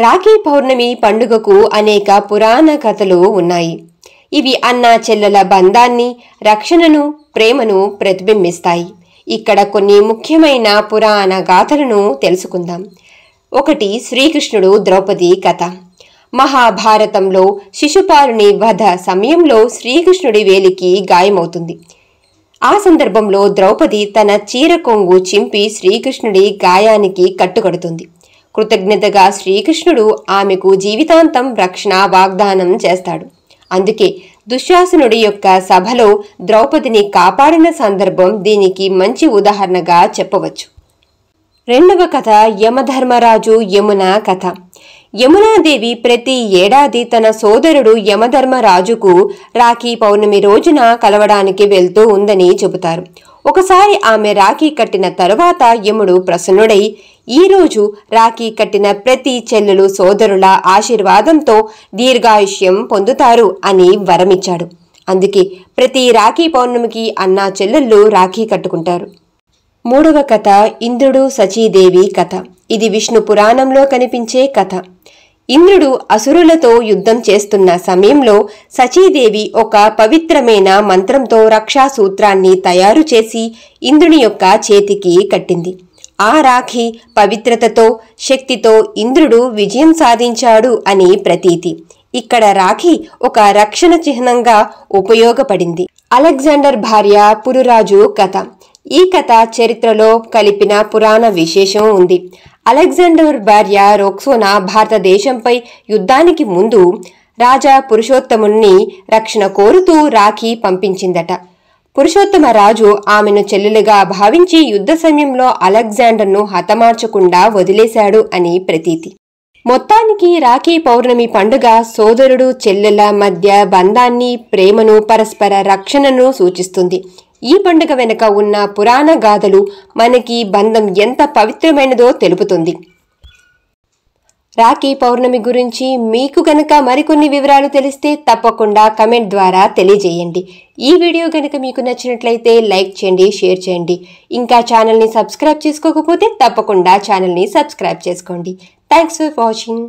రాఖీ పౌర్ణమి పండుగకు అనేక పురాణ కథలు ఉన్నాయి. ఇవి అన్నా చెల్లెల బంధాన్ని, రక్షణను, ప్రేమను ప్రతిబింబిస్తాయి. ఇక్కడ కొన్ని ముఖ్యమైన పురాణ గాథలను తెలుసుకుందాం. 1. శ్రీకృష్ణుడు ద్రౌపది కథ. మహాభారతంలో శిశుపాలుని వధ సమయంలో శ్రీకృష్ణుడి వేలికి గాయమవుతుంది. ఆ సందర్భంలో ద్రౌపది తన చీర కొంగు చింపి శ్రీకృష్ణుడి గాయానికి కట్టుకడుతుంది. కృతజ్ఞతగా శ్రీకృష్ణుడు ఆమెకు జీవితాంతం రక్షణ వాగ్దానం చేస్తాడు. అందుకే దుశ్శాసనుడి యొక్క సభలో ద్రౌపదిని కాపాడిన సందర్భం దీనికి మంచి ఉదాహరణగా చెప్పవచ్చు. 2వ కథ యమధర్మరాజు యమున కథ. యమునాదేవి ప్రతి ఏడాది తన సోదరుడు యమధర్మరాజుకు రాఖీ పౌర్ణమి రోజున కలవడానికి వెళ్తూ ఉందని చెబుతారు. ఒకసారి ఆమె రాఖీ కట్టిన తరువాత యముడు ప్రసన్నుడై ఈరోజు రాఖీ కట్టిన ప్రతి చెల్లెలు సోదరుల ఆశీర్వాదంతో దీర్ఘాయుష్యం పొందుతారు అని వరమిచ్చాడు. అందుకే ప్రతి రాఖీ పౌర్ణమికి అన్నా చెల్లెళ్ళు రాఖీ కట్టుకుంటారు. 3వ కథ ఇంద్రుడు సచీదేవి కథ. ఇది విష్ణు పురాణంలో కనిపించే కథ. ఇంద్రుడు అసురులతో యుద్ధం చేస్తున్న సమయంలో సచీదేవి ఒక పవిత్రమైన మంత్రంతో రక్షా సూత్రాన్ని తయారు చేసి ఇంద్రుని యొక్క చేతికి కట్టింది. ఆ రాఖీ పవిత్రతతో, శక్తితో ఇంద్రుడు విజయం సాధించాడు అని ప్రతీతి. ఇక్కడ రాఖీ ఒక రక్షణ చిహ్నంగా ఉపయోగపడింది. అలెగ్జాండర్ భార్య పురురాజు కథ. ఈ కథ చరిత్రలో కలిపిన పురాణ విశేషం ఉంది. అలెగ్జాండర్ భార్య రోక్సోనా భారతదేశంపై యుద్ధానికి ముందు రాజా పురుషోత్తముని రక్షణ కోరుతూ రాఖీ పంపించిందట. పురుషోత్తమ రాజు ఆమెను చెల్లెలుగా భావించి యుద్ధ సమయంలో అలెగ్జాండర్ను హతమార్చకుండా వదిలేశాడు అని ప్రతీతి. మొత్తానికి రాఖీ పౌర్ణమి పండుగ సోదరుడు చెల్లెల మధ్య బంధాన్ని, ప్రేమను, పరస్పర రక్షణను సూచిస్తుంది. ఈ పండుగ వెనుక ఉన్న పురాణ గాథలు మనకి బంధం ఎంత పవిత్రమైనదో తెలుపుతుంది. రాఖీ పౌర్ణమి గురించి మీకు గనక మరికొన్ని వివరాలు తెలిస్తే తప్పకుండా కమెంట్ ద్వారా తెలియజేయండి. ఈ వీడియో గనక మీకు నచ్చినట్లయితే లైక్ చేయండి, షేర్ చేయండి. ఇంకా ఛానల్ని సబ్స్క్రైబ్ చేసుకోకపోతే తప్పకుండా ఛానల్ని సబ్స్క్రైబ్ చేసుకోండి. Thanks for watching.